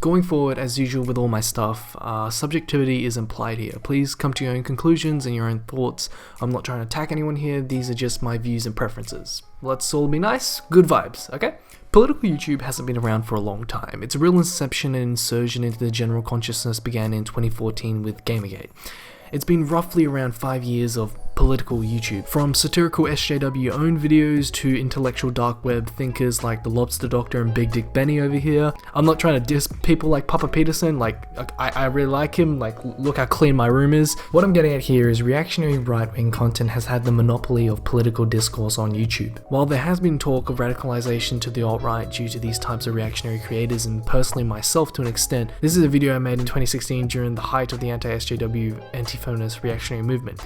Going forward, as usual with all my stuff, subjectivity is implied here. Please come to your own conclusions and your own thoughts. I'm not trying to attack anyone here, these are just my views and preferences. Let's all be nice, good vibes, okay? Political YouTube hasn't been around for a long time. Its real inception and insertion into the general consciousness began in 2014 with Gamergate. It's been roughly around 5 years of political YouTube, from satirical SJW owned videos to intellectual dark web thinkers like the Lobster Doctor and Big Dick Benny over here. I'm not trying to diss people like Papa Peterson, like I really like him, like look how clean my room is. What I'm getting at here is reactionary right-wing content has had the monopoly of political discourse on YouTube. While there has been talk of radicalization to the alt-right due to these types of reactionary creators, and personally myself to an extent, this is a video I made in 2016 during the height of the anti-SJW, anti-feminist reactionary movement.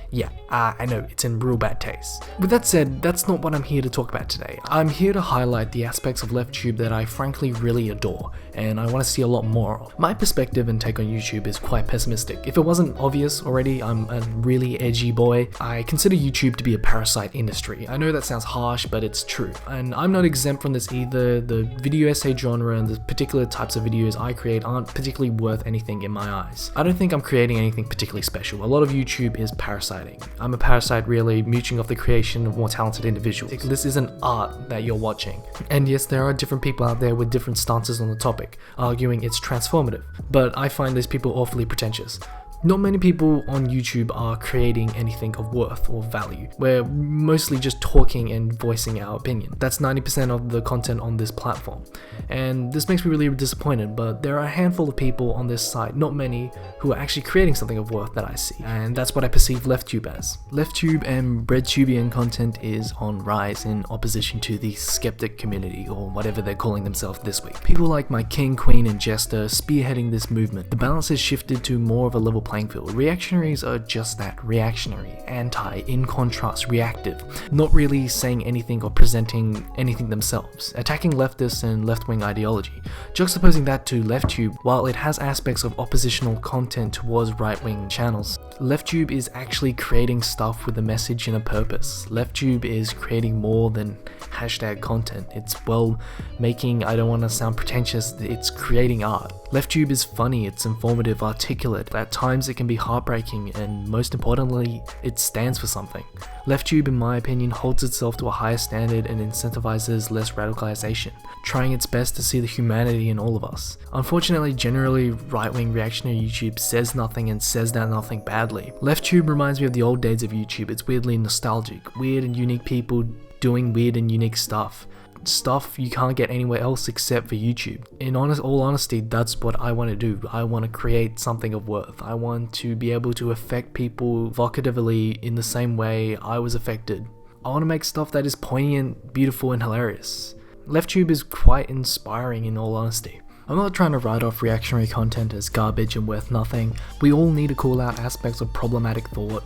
Yeah, I know, it's in real bad taste. With that said, that's not what I'm here to talk about today. I'm here to highlight the aspects of LeftTube that I frankly really adore, and I want to see a lot more of. My perspective and take on YouTube is quite pessimistic. If it wasn't obvious already, I'm a really edgy boy. I consider YouTube to be a parasite industry. I know that sounds harsh, but it's true. And I'm not exempt from this either. The video essay genre and the particular types of videos I create aren't particularly worth anything in my eyes. I don't think I'm creating anything particularly special. A lot of YouTube is parasite. I'm a parasite really, mooching off the creation of more talented individuals. This isn't art that you're watching. And yes, there are different people out there with different stances on the topic, arguing it's transformative, but I find these people awfully pretentious. Not many people on YouTube are creating anything of worth or value. We're mostly just talking and voicing our opinion. That's 90% of the content on this platform. And this makes me really disappointed, but there are a handful of people on this site, not many, who are actually creating something of worth that I see. And that's what I perceive LeftTube as. LeftTube and BreadTubian content is on rise in opposition to the skeptic community, or whatever they're calling themselves this week. People like my King, Queen, and Jester spearheading this movement. The balance has shifted to more of a level playing field. Reactionaries are just that, reactionary, anti, in contrast, reactive, not really saying anything or presenting anything themselves, attacking leftists and left-wing ideology. Juxtaposing that to LeftTube, while it has aspects of oppositional content towards right-wing channels, LeftTube is actually creating stuff with a message and a purpose. LeftTube is creating more than hashtag content. It's, well, making, I don't want to sound pretentious, it's creating art. LeftTube is funny, it's informative, articulate. At times it can be heartbreaking, and most importantly, it stands for something. LeftTube, in my opinion, holds itself to a higher standard and incentivizes less radicalization, trying its best to see the humanity in all of us. Unfortunately, generally, right-wing reactionary YouTube says nothing and says that nothing badly. LeftTube reminds me of the old days of YouTube. It's weirdly nostalgic, weird and unique people doing weird and unique stuff you can't get anywhere else except for YouTube. In all honesty, that's what I want to do. I want to create something of worth. I want to be able to affect people vocatively in the same way I was affected. I want to make stuff that is poignant, beautiful, and hilarious. LeftTube is quite inspiring in all honesty. I'm not trying to write off reactionary content as garbage and worth nothing. We all need to call out aspects of problematic thought.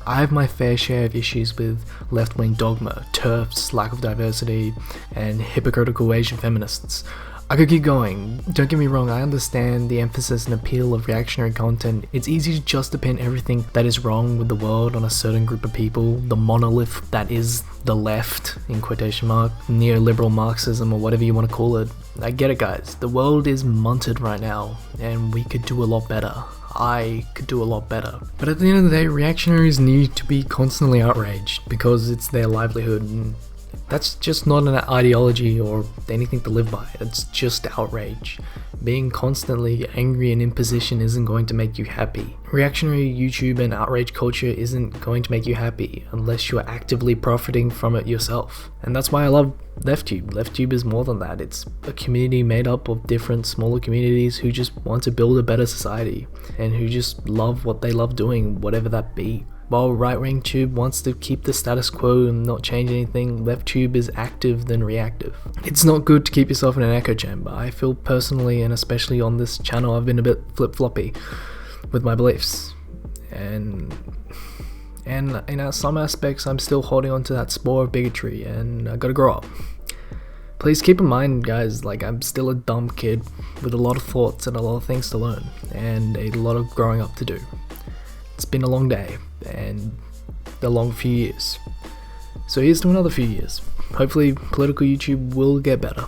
I have my fair share of issues with left-wing dogma, TERFs, lack of diversity, and hypocritical Asian feminists. I could keep going. Don't get me wrong, I understand the emphasis and appeal of reactionary content. It's easy to just pin everything that is wrong with the world on a certain group of people, the monolith that is the left, in quotation mark, neoliberal Marxism, or whatever you want to call it. I get it, guys. The world is munted right now, and we could do a lot better. I could do a lot better. But at the end of the day, reactionaries need to be constantly outraged because it's their livelihood, and that's just not an ideology or anything to live by. It's just outrage. Being constantly angry and in position isn't going to make you happy. Reactionary YouTube and outrage culture isn't going to make you happy unless you're actively profiting from it yourself. And that's why I love LeftTube. LeftTube is more than that. It's a community made up of different smaller communities who just want to build a better society and who just love what they love doing, whatever that be. While right-wing tube wants to keep the status quo and not change anything, LeftTube is active than reactive. It's not good to keep yourself in an echo chamber. I feel personally, and especially on this channel, I've been a bit flip-floppy with my beliefs. And in some aspects, I'm still holding on to that spore of bigotry, and I gotta grow up. Please keep in mind, guys, like, I'm still a dumb kid with a lot of thoughts and a lot of things to learn, and a lot of growing up to do. It's been a long day, and a long few years. So here's to another few years. Hopefully, political YouTube will get better.